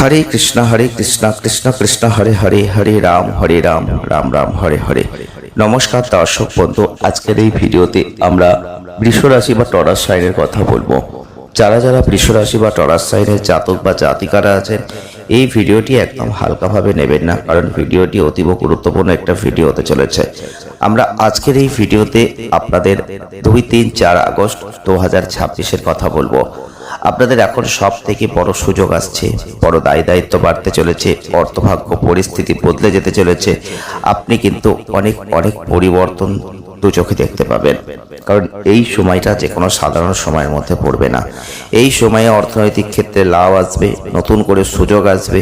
হরে কৃষ্ণ কৃষ্ণ কৃষ্ণ হরে হরে, হরে রাম রাম রাম হরে হরে। নমস্কার দর্শক বন্ধু, আজকের এই ভিডিওতে আমরা বৃষ রাশি বা টরাস সাইনের কথা বলবো। যারা যারা বৃষ রাশি বা টরাস সাইনের জাতক বা জাতিকারা আছেন, এই ভিডিওটি একদম হালকাভাবে নেবেন না, কারণ ভিডিওটি অতীব গুরুত্বপূর্ণ একটা ভিডিও হতে চলেছে। আমরা আজকের এই ভিডিওতে আপনাদের 2, 3, 4 আগস্ট 2026-এর কথা বলবো। আপনাদের এখন সব থেকে বড় সুযোগ আসছে, বড় দায়িত্ব বাড়তে চলেছে, অর্থভাগ্য পরিস্থিতি বদলে যেতে চলেছে। আপনি কিন্তু অনেক অনেক পরিবর্তন দু চোখে দেখতে পাবেন, কারণ এই সময়টা যে কোনো সাধারণ সময়ের মধ্যে পড়বে না। এই সময়ে অর্থনৈতিক ক্ষেত্রে লাভ আসবে, নতুন করে সুযোগ আসবে,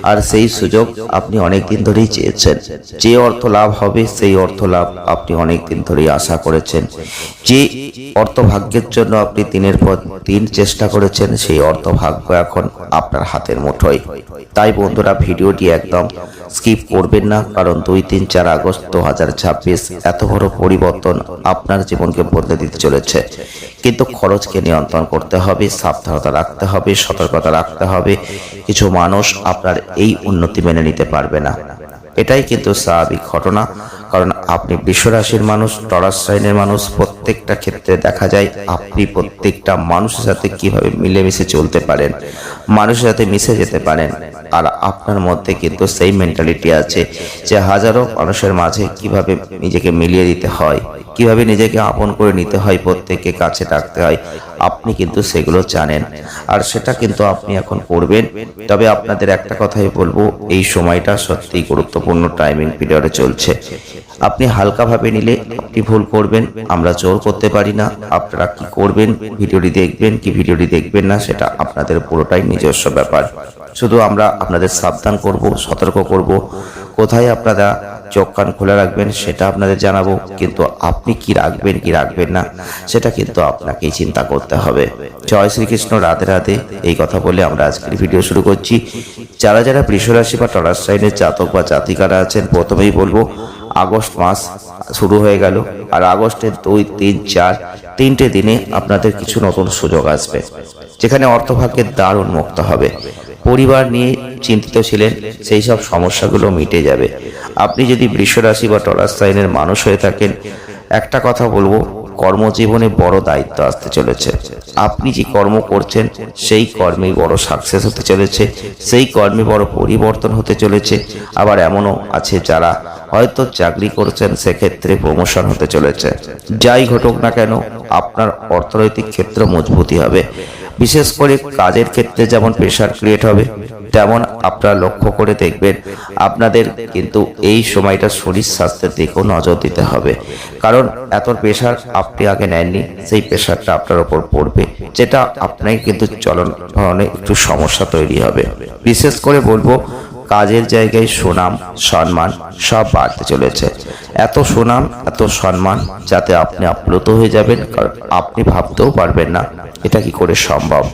আর সেই সুযোগ আপনি অনেক দিন ধরেই চেয়েছেন। যে অর্থ লাভ হবে সেই অর্থ লাভ আপনি অনেক দিন ধরেই আশা করেছেন। যে অর্থভাগ্যের জন্য আপনি দিনের পর দিন চেষ্টা করেছেন, সেই অর্থভাগ্য এখন আপনার হাতের মুঠোয়। তাই বন্ধুরা, ভিডিওটি একদম স্কিপ করবেন না, কারণ 2, 3, 4 আগস্ট 2026 এত বড় পরিবর্তন আপনার জীবনকে বদলে দিতে চলেছে। কিন্তু খরচকে নিয়ন্ত্রণ করতে হবে, সাবধানতা রাখতে হবে, সতর্কতা রাখতে হবে। কিছু মানুষ আপনার এই উন্নতি মেনে নিতে পারবে না, এটাই কিন্তু স্বাভাবিক ঘটনা। কারণ আপনি বৃষ রাশির মানুষ, টরাস সাইনের মানুষ, প্রত্যেকটা ক্ষেত্রে দেখা যায় আপনি প্রত্যেকটা মানুষের সাথে কিভাবে মিলেমিশে চলতে পারেন, মানুষের সাথে মিশে যেতে পারেন। আর আপনার মধ্যে কিন্তু সেই মেন্টালিটি আছে যে হাজারো মানুষের মাঝে কিভাবে নিজেকে মিলিয়ে দিতে হয়, কিভাবে নিজেকে আপন করে নিতে হয়, প্রত্যেককে কাছে রাখতে হয়। আপনি কিন্তু সেগুলো জানেন, আর সেটা কিন্তু আপনি এখন করবেন। তবে আপনাদের একটা কথাই বলবো, এই সময়টা সত্যিই গুরুত্বপূর্ণ টাইমিং পিরিয়ডে চলছে। আপনি হালকাভাবে নিলে আপনি ভুল করবেন, আমরা জোর করতে পারি না। আপনারা কি করবেন, ভিডিওটি দেখবেন কি ভিডিওটি দেখবেন না, সেটা আপনাদের পুরোটাই নিজস্ব ব্যাপার। শুধু আমরা আপনাদের সাবধান করব, সতর্ক করব, কোথায় আপনারা চোখ কান খোলা রাখবেন সেটা আপনাদের জানাবো। কিন্তু আপনি কি রাখবেন কি রাখবেন না, সেটা কিন্তু আপনাকেই চিন্তা করতে হবে। জয় শ্রীকৃষ্ণ, রাধে রাধে। এই কথা বলে আমরা আজকের ভিডিও শুরু করছি। যারা যারা বৃষ রাশি বা টরাস সাইনের জাতক বা জাতিকারা আছেন, প্রথমেই বলবো আগস্ট মাস শুরু হয়ে গেল, আর আগস্টের 2, 3, 4 তিনটে দিনে আপনাদের কিছু নতুন সুযোগ আসবে, যেখানে অর্থভাগ্যের দ্বার উন্মুক্ত হবে। পরিবার নিয়ে চিন্তিত ছিলেন, সেই সব সমস্যাগুলো মিটে যাবে। আপনি যদি বৃষ রাশি বা টরাস সাইনের মানুষ হয়ে থাকেন, একটা কথা বলবো, কর্মজীবনে বড় দায়িত্ব আসতে চলেছে। আপনি যে কর্ম করছেন সেই কর্মেই বড় সাকসেস হতে চলেছে, সেই কর্মে বড় পরিবর্তন হতে চলেছে। আবার এমনও আছে যারা হয়তো চাকরি করছেন, সেক্ষেত্রে প্রমোশন হতে চলেছে। যাই ঘটুক না কেন, আপনার অর্থনৈতিক ক্ষেত্র মজবুতি হবে। বিশেষ করে কাজের ক্ষেত্রে যেমন প্রেশার ক্রিয়েট হবে, তেমন আপনারা লক্ষ্য করে দেখবেন আপনাদের কিন্তু এই সময়টা শরীর স্বাস্থ্যের দিকেও নজর দিতে হবে। কারণ এত প্রেশার আপনি আগে নেননি, সেই প্রেশারটা আপনার ওপর পড়বে, যেটা আপনাকে কিন্তু চলন ধরনে একটু সমস্যা তৈরি হবে। বিশেষ করে বলবো, কাজের জায়গায় সুনাম সম্মান সব বাড়তে চলেছে। এত সুনাম এত সম্মান যাতে আপনি আপ্লুত হয়ে যাবেন, কারণ আপনি ভাবতেও পারবেন না এটা কি করে সম্ভব,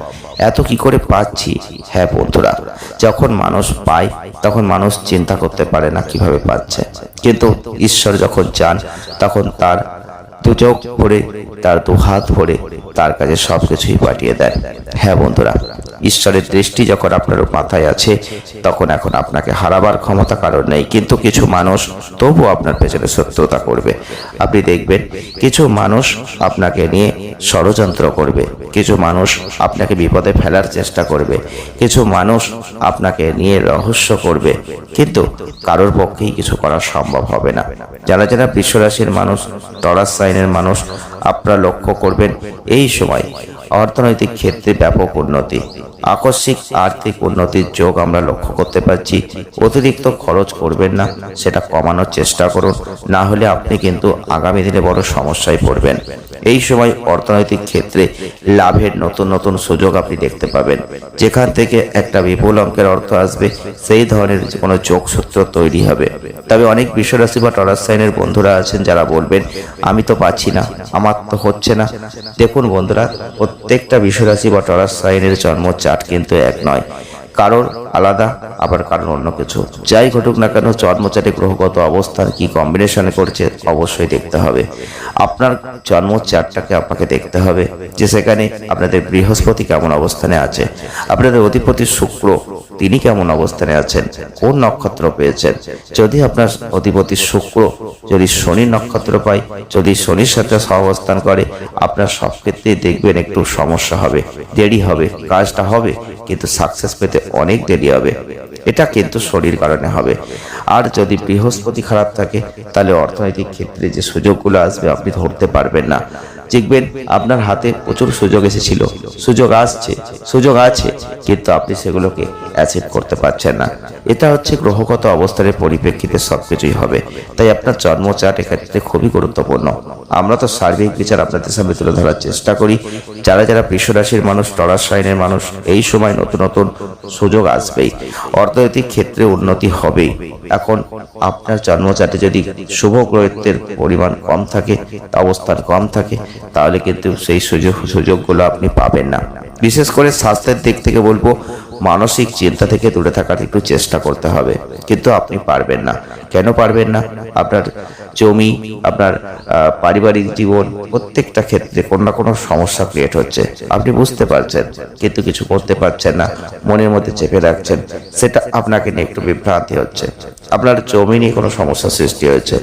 এত কি করে পাচ্ছি। হ্যাঁ বন্ধুরা, যখন মানুষ পায় তখন মানুষ চিন্তা করতে পারে না কিভাবে পাচ্ছে, কিন্তু ঈশ্বর যখন চান তখন তার দু চোখ ভরে, তার দু হাত ভরে তার কাছে সবকিছুই পাঠিয়ে দেয়। হ্যাঁ বন্ধুরা, ঈশ্বরের দৃষ্টি যখন আপনার মাথায় আছে, তখন এখন আপনাকে হারাবার ক্ষমতা কারণ নেই। কিন্তু কিছু মানুষ তবু আপনার পেছনে শত্রুতা করবে। আপনি দেখবেন কিছু মানুষ আপনাকে নিয়ে ষড়যন্ত্র করবে, কিছু মানুষ আপনাকে বিপদে ফেলার চেষ্টা করবে, কিছু মানুষ আপনাকে নিয়ে রহস্য করবে, কিন্তু কারোর পক্ষেই কিছু করা সম্ভব হবে না। যারা যারা বৃষ রাশির মানুষ, টরাস সাইনের মানুষ, আপনারা লক্ষ্য করবেন এই সময় অর্থনৈতিক ক্ষেত্রে ব্যাপক উন্নতি, আকস্মিক আর্থিক উন্নতির যোগ আমরা লক্ষ্য করতে পারছি। অতিরিক্ত খরচ করবেন না, সেটা কমানোর চেষ্টা করুন, না হলে আপনি কিন্তু আগামী দিনে বড় সমস্যায় পড়বেন। এই সময় অর্থনৈতিক ক্ষেত্রে লাভের নতুন নতুন সুযোগ আপনি দেখতে পাবেন, যেখান থেকে একটা বিপুল অঙ্কের অর্থ আসবে, সেই ধরনের কোনো যোগসূত্র তৈরি হবে। তবে অনেক বৃষ রাশি বা টরাস সাইনের বন্ধুরা আছেন যারা বলবেন আমি তো পাচ্ছি না, আমার তো হচ্ছে না। দেখুন বন্ধুরা, প্রত্যেকটা বৃষ রাশি বা টরাস সাইনের জন্ম চার্ট কিন্তু এক নয়, কারোর আলাদা, আবার কারোর অন্য কিছু। যাই ঘটুক না কেন, জন্মচাটে গ্রহগত অবস্থান কি কম্বিনেশনে করছে অবশ্যই দেখতে হবে। আপনার জন্ম চার্টটাকে আপনাকে দেখতে হবে যে সেখানে আপনাদের বৃহস্পতি কেমন অবস্থানে আছে, আপনাদের অধিপতি শুক্র তিনি কেমন অবস্থানে আছেন, কোন নক্ষত্র পেয়েছেন। যদি আপনার অধিপতি শুক্র যদি শনি নক্ষত্র পায়, যদি শনির সাথে সহাবস্থান করে, আপনার সব ক্ষেত্রেই দেখবেন একটু সমস্যা হবে, দেরি হবে, কাজটা হবে কিন্তু সাকসেস পেতে অনেক দেরি হবে। এটা কিন্তু শনির কারণে হবে। আর যদি বৃহস্পতি খারাপ থাকে তাহলে অর্থনৈতিক ক্ষেত্রে যে সুযোগগুলো আসবে আপনি ধরতে পারবেন না। দেখবেন আপনার হাতে প্রচুর সুযোগ এসেছিল, সুযোগ আসছে, সুযোগ আছে, কিন্তু আপনি সেগুলোকে অ্যাচিভ করতে পারছেন না। এটা হচ্ছে গ্রহগত অবস্থানের পরিপ্রেক্ষিতে সবকিছুই হবে। তাই আপনার জন্ম চার্ট এক্ষেত্রে খুবই গুরুত্বপূর্ণ। আমরা তো সার্বিক বিচার আপনাদের সামনে তুলে ধরার চেষ্টা করি। যারা যারা বৃষ রাশির মানুষ, টরাস সাইনের মানুষ, এই সময় নতুন নতুন সুযোগ আসবেই, অর্থনৈতিক ক্ষেত্রে উন্নতি হবেই। এখন আপনার জন্মচার্টে যদি শুভ গ্রহের পরিমাণ কম থাকে, অবস্থান কম থাকে, তাহলে কিন্তু সেই সুযোগগুলো আপনি পাবেন না। বিশেষ করে স্বাস্থ্যের দিক থেকে বলবো, মানসিক চিন্তা থেকে দূরে থাকার একটু চেষ্টা করতে হবে, কিন্তু আপনি পারবেন না। কেন পারবেন না? আপনার জমি, আপনার পারিবারিক জীবন, প্রত্যেকটা ক্ষেত্রে কোনো না কোনো সমস্যা ক্রিয়েট হচ্ছে। আপনি বুঝতে পারছেন কিন্তু কিছু করতে পারছেন না, মনের মধ্যে চেপে রাখছেন, সেটা আপনাকে নিয়ে একটু বিভ্রান্তি হচ্ছে। আপনার জমি নিয়ে কোনো সমস্যা সৃষ্টি হয়েছে,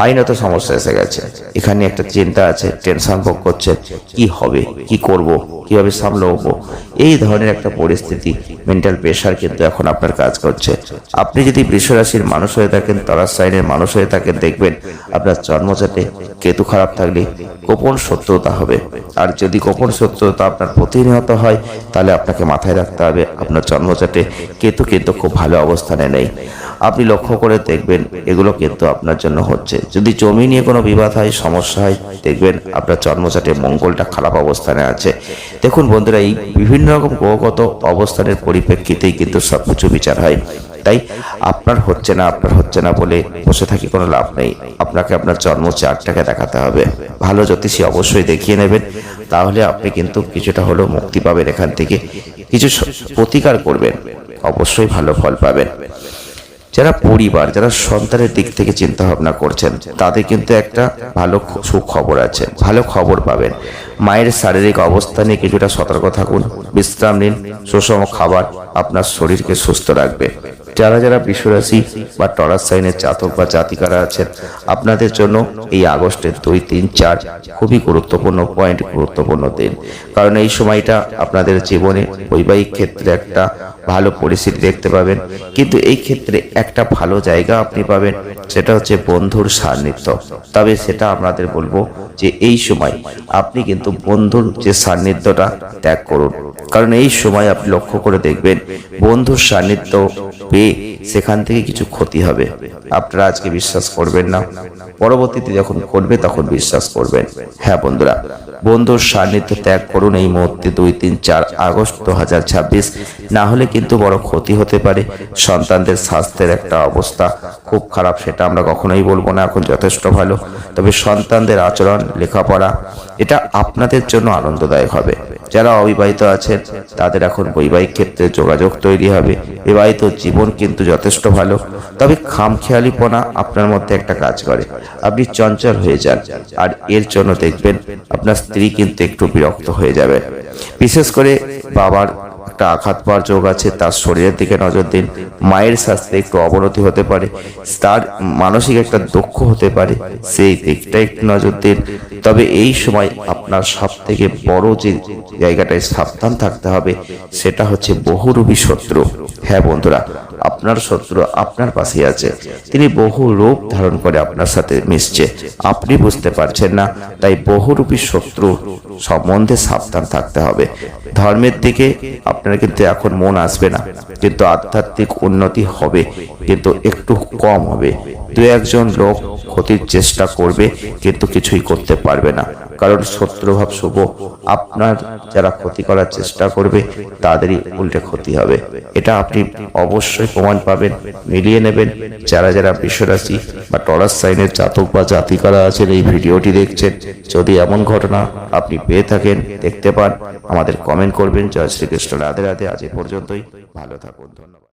আইনত সমস্যা এসে গেছে, এখানে একটা চিন্তা আছে, টেনশন ভোগ করছে, কি হবে, কি করব, কিভাবে সামলাবো, এই ধরনের একটা পরিস্থিতি, মেন্টাল প্রেশার কিন্তু এখন আপনার কাজ করছে। আপনি যদি বৃষ রাশির মানুষ হয়ে থাকেন, টরাস সাইনের মানুষ হয়ে থাকেন, দেখবেন আপনার জন্মচাটে কেতু খারাপ থাকলে গোপন শত্রুতা হবে। আর যদি গোপন শত্রুতা আপনার প্রতিনিয়ত হয়, তাহলে আপনাকে মাথায় রাখতে হবে আপনার জন্মচাটে কেতু কিন্তু খুব ভালো অবস্থানে নেই। আপনি লক্ষ্য করে দেখবেন এগুলো কিন্তু আপনার জন্য হচ্ছে। যদি জমি নিয়ে কোনো বিবাদ হয়, সমস্যা হয়, দেখবেন আপনার জন্মচাটে মঙ্গলটা খারাপ অবস্থানে আছে। দেখুন বন্ধুরা, এই বিভিন্ন রকম গ্রহগত অবস্থানের পরিপ্রেক্ষিতেই কিন্তু সবকিছু বিচার হয়। তাই আপনার হচ্ছে না বলে বসে থাকি কোনো লাভ নেই। আপনাকে আপনার জন্ম চার্টটাকে দেখাতে হবে। ভালো জ্যোতিষী অবশ্যই দেখিয়ে নেবেন, তাহলে আপনি কিন্তু কিছুটা হলেও মুক্তি পাবেন এখান থেকে, কিছু প্রতিকার করবেন, অবশ্যই ভালো ফল পাবেন। যারা পরিবার, যারা সন্তানের দিক থেকে চিন্তা ভাবনা করছেন, তাদের কিন্তু একটা ভালো সুখবর আছে, ভালো খবর পাবেন। মায়ের শারীরিক অবস্থা নিয়ে কিছুটা সতর্ক থাকুন, বিশ্রাম নিন, সুষম খাবার আপনার শরীরকে সুস্থ রাখবে। যারা যারা বৃষ রাশি বা টরাস সাইনের জাতক বা জাতিকারা আছেন, আপনাদের জন্য এই আগস্টের 2, 3, 4 খুবই গুরুত্বপূর্ণ পয়েন্ট, গুরুত্বপূর্ণ দিন। কারণ এই সময়টা আপনাদের জীবনে বৈবাহিক ক্ষেত্রে একটা ভালো পরিস্থিতি দেখতে পাবেন। কিন্তু এই ক্ষেত্রে একটা ভালো জায়গা আপনি পাবেন, সেটা হচ্ছে বন্ধুর সান্নিধ্য। তবে সেটা আপনাদের বলবো যে এই সময় আপনি কিন্তু বন্ধুর যে সান্নিধ্যটা ত্যাগ করুন। কারণ এই সময় আপনি লক্ষ্য করে দেখবেন বন্ধুর সান্নিধ্য পেয়ে সেখান থেকে কিছু ক্ষতি হবে। আপনারা আজকে বিশ্বাস করবেন না, পরবর্তীতে যখন করবে তখন বিশ্বাস করবেন। হ্যাঁ বন্ধুরা, বন্ধুর সান্নিধ্য ত্যাগ করুন এই মুহূর্তে 2, 3, 4 আগস্ট 2026। না হলে কিন্তু বড় ক্ষতি হতে পারে। সন্তানদের স্বাস্থ্যের একটা অবস্থা খুব খারাপ, সেটা আমরা কখনোই বলবো না, এখন যথেষ্ট ভালো। তবে সন্তানদের আচরণ, লেখাপড়া, এটা আপনাদের জন্য আনন্দদায়ক হবে। যারা অবিবাহিত আছেন তাদের এখন বৈবাহিক ক্ষেত্রে যোগাযোগ তৈরি হবে। বিবাহিত জীবন কিন্তু যথেষ্ট ভালো। তবে খামখেয়ালিপনা আপনার মধ্যে একটা কাজ করে, আপনি চঞ্চল হয়ে যান, আর এর জন্য দেখবেন আপনার স্ত্রী কিন্তু একটু বিরক্ত হয়ে যাবে। বিশেষ করে বাবার একটা আঘাত পাওয়ার যোগ আছে, তার শরীরের দিকে নজর দিন। মায়ের স্বাস্থ্যে একটু অবনতি হতে পারে, তার মানসিক একটা দুঃখ হতে পারে, সেই দিকটা একটু নজর দিন। তবে এই সময় আপনার সব থেকে বড় যে জায়গাটায় সাবধান থাকতে হবে, সেটা হচ্ছে বহুরূপী শত্রু। হ্যাঁ বন্ধুরা, আপনার শত্রু আপনার পাশে আছে, তিনি বহু রূপ ধারণ করে আপনার সাথে মিশছে, আপনি বুঝতে পারছেন না। তাই বহুরূপী শত্রু সম্বন্ধে সাবধান থাকতে হবে। ধর্মের দিকে আপনার কিন্তু এখন মন আসবে না, কিন্তু আধ্যাত্মিক উন্নতি হবে, কিন্তু একটু কম হবে। 2-1 লোক ক্ষতির চেষ্টা করবে, কিন্তু কিছুই করতে পারবে না, কারণ শত্রুভাব শুভ। আপনার যারা ক্ষতি করার চেষ্টা করবে তাদেরই উল্টে ক্ষতি হবে। এটা আপনি অবশ্যই প্রমাণ পাবেন, মিলিয়ে নেবেন। যারা যারা বৃষ রাশি বা টরাস সাইনের জাতক বা জাতিকারা আছেন, এই ভিডিওটি দেখছেন, যদি এমন ঘটনা আপনি পেয়ে থাকেন, দেখতে পান, আমাদের কমেন্ট করবেন। জয় শ্রীকৃষ্ণ, রাধে রাধে। আজ এ পর্যন্তই, ভালো থাকুন, ধন্যবাদ।